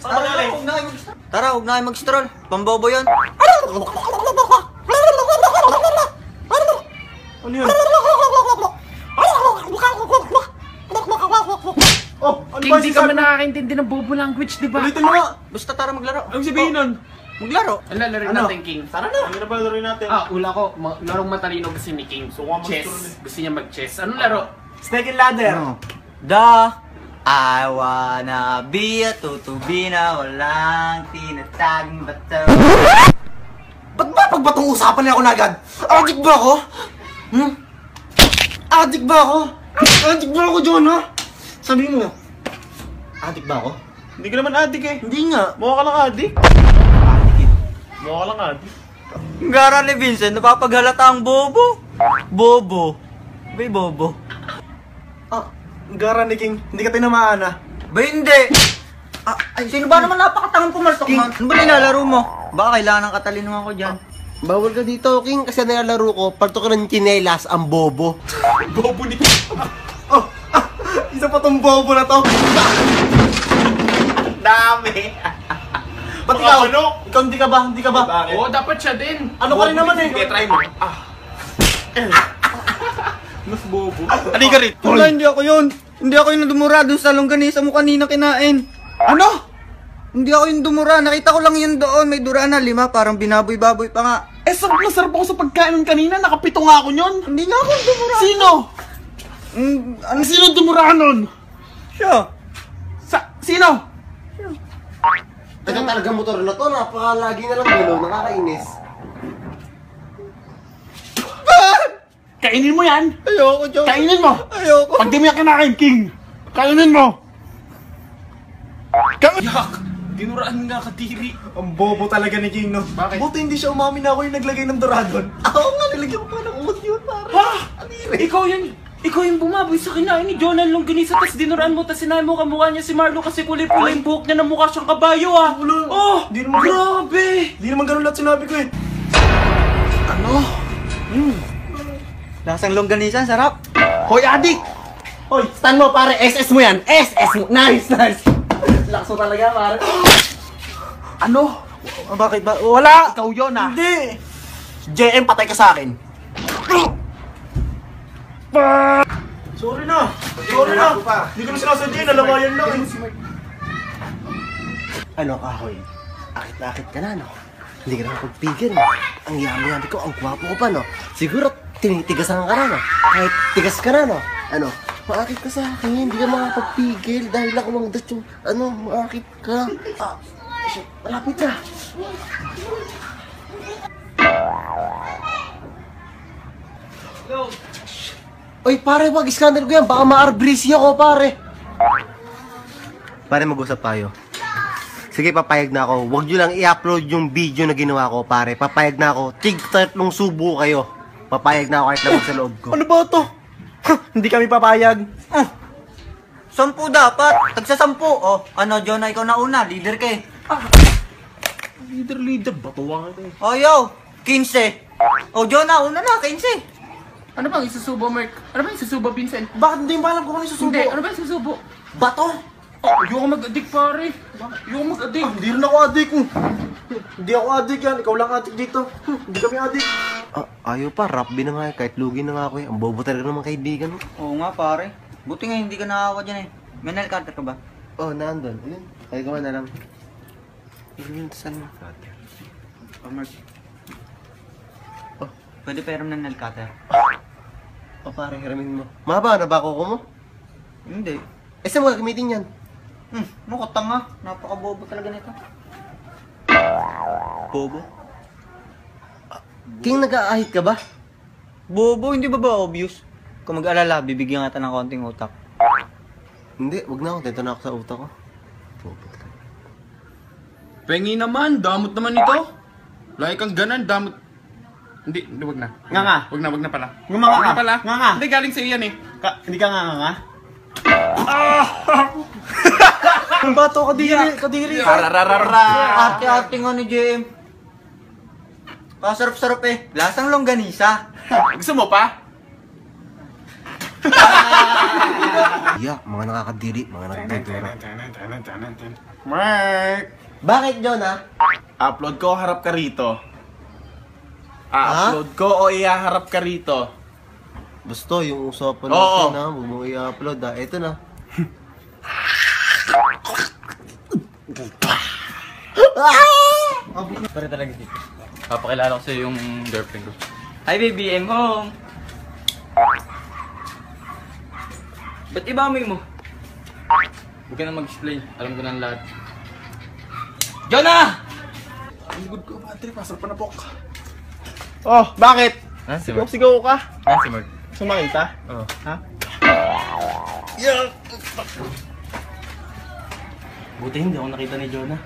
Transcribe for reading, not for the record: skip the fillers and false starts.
Tara, huwag na kayo mag-stroll. Pambobo yan. Ano yun? Oh, ano ba Hindi ka man nakakaintindi ng bobo language, di ba? Ulitin mo nga! Basta tara maglaro. Anong sabihin nun? Maglaro. Ano laro natin, King? Tara na! Ano na ba laruin natin? Ula ko. Larong matalino gusto ni King. So, Chess. Gusto niya mag-chess. Anong laro? Snake and ladder! I wanna be a tutubi na walang tinataging bato. Ba't ba pagbatong usapan niya ako na agad? Adik ba ako? Adik ba ako? Adik ba ako, John, ha? Sabi mo. Adik ba ako? Hindi ka naman adik eh. Hindi nga. Mukha ka lang adik. Mukha ka lang adik. Gara ni Vincent, napapaghalata ang bobo. Bobo. Bay bobo. Gara ni King, hindi ka tinamaan, ha? Ba hindi? Ay, sino ba naman napakatangang pumaltok man? Ano ba nilalaro mo? Baka kailangan ng katalinuhan ko dyan. Bawal ka dito, King, kasi nilalaro ko, palto ka ng chinelas, ang bobo. Bobo ni King. Isa pa tong bobo na to. Dami. Ba't ikaw? Ikaw hindi ka ba? Hindi ka ba? Bakit? Oo, dapat siya din. Ano ka rin naman eh? Sige, try mo. Mas bobo. Ano ka rin? Wala, hindi ako yun. Hindi ako yung dumura dun sa longganisa mo kanina kinain. Ano? Hindi ako yung dumura. Nakita ko lang yun doon. May dura na 5. Parang binaboy-baboy pa nga. Eh, sarap na sarap ako sa pagkain kanina. Nakapito nga ako nyon. Hindi nga ako yung dumura. Sino? Ano? Sino dumurahan nun? Siya? Sino? Taga talagang motor na to, napakalagi na lang bilo, nakakainis. Kainin mo yan. Ayoko, John. Kainin mo. Ayoko. Pag di mo yan kinain, King. Kainin mo. Dinuraan nga kadiri. Ang bobo talaga ni King, no? Bakit? Buti hindi siya umamin na ako yung naglagay ng doradon. Ako nga, nilagyan ko pa ng umot yun, pare. Ha? Ikaw yung bumaboy sa kinain ni Jonan Longganisa, tas dinuraan mo, tas sinabi mo kamukha niya si Marlo kasi kulay-pula yung buhok niya na mukha siyang kabayo, ah. Oh, Di naman grabe. Di naman ganun lahat sinabi ko eh. Lasang longganisa, sarap. Hoy, adik! Hoy, stand mo, pare, SS mo yan. SS mo. Nice, nice. Lakas mo talaga, pare. Ano? Bakit ba? Wala! Ikaw yun, ah. Hindi! JM, patay ka sa akin. Sorry na! Sorry na! Hindi ko na sinasadya, nalawayan lang eh. Ano, kahoy? Akit-akit ka na, no? Hindi ka na magpigil, no? Ang yami-yami ko, ang gwapo ko pa, no? Siguro, tinitigasan ka na, no? Kahit tigas ka na, no? Ano? Maakit ka sa akin, hindi ka makapagpigil dahil ako lang das yung, maakit ka. Shit, malapit ka. Oy, pare, wag iskandal ko yan. Baka ma-arbrisi ako, pare. Pare, mag-usap tayo. Sige, papayag na ako. Huwag nyo lang i-upload yung video na ginawa ko, pare. Papayag na ako. Tig-tatlong subo kayo. Papayag na ako kahit labag sa loob ko. Ano ba ito? Hindi kami papayag. 10 dapat. Tagsa 10. Oh, ano, Jonah, ikaw na una. Leader ka eh. Leader, batuwa nga ito eh. Oh, yo. 15. Oh, Jonah, una na, 15. Ano bang isusubo, Mark? Ano bang isusubo, Vincent? Bakit hindi mo alam kung ano yung susubo? Hindi, ano bang isusubo? Bato? Ayoko mag-addict, pare. Ayoko mag-addict. Hindi rin ako adik. Hindi ako adik yan. Ikaw lang adik dito. Hindi kami adik. Ayaw pa, rap bin na nga eh. Kahit lugi na nga ako eh. Ang bobo talaga naman kaibigan mo. Oo nga, pare. Buti nga hindi ka nakawa dyan eh. May nail cutter ka ba? Oh, naandun. Ayun. Kaya gawa na lang. Ayun, saan? Oh, Mark. Oh, pwede pairam ng nail cutter. O pare, hiramin mo. Mahaba na ba ko mo? Hindi. Eh, saan mo gagamitin yan? Mukha tanga. Napaka-bobo talaga nito. Bobo? King, nag-aahit ka ba? Bobo, hindi ba obvious? Kung mag-alala, bibigyan kita ng konting utak. Hindi, wag na ako. Dito na ako sa utak ko. Bobo talaga. Pengi naman, damot naman ito. Lagi kang ganan, damot. Hindi, wag na. Nga. Wag na pala. Wag na pala. Nga. Hindi, galing sa'yo yan eh. Hindi ka nga. Ang bato, kadiri. Ate-ate nga ni JM. Pasarap-sarap eh. Lasang longganisa. Gusto mo pa? Yeah, mga nakakadiri, mga nagdudura. Mark! Bakit, Jonah? Upload ko, harap ka rito. Ha? Upload ko o ihaharap ka rito? Basta, yung usapan Oo. natin ha, huwag mong i-upload ha. Ito na. Pare talaga dito. Papakilala ko sa'yo yung girlfriend ko. Hi baby, I'm home! Ba't iba amoy mo? Huwag ka na mag-explain. Alam ko na ang lahat. Jonah! Ang good ko, battery. Pasok pa na po. Oh, bakit? Ah, si Mark. Sigaw ka? Ah, si Mark. Sumakita? Oo. Ha? Buti hindi ako nakita ni Jonah.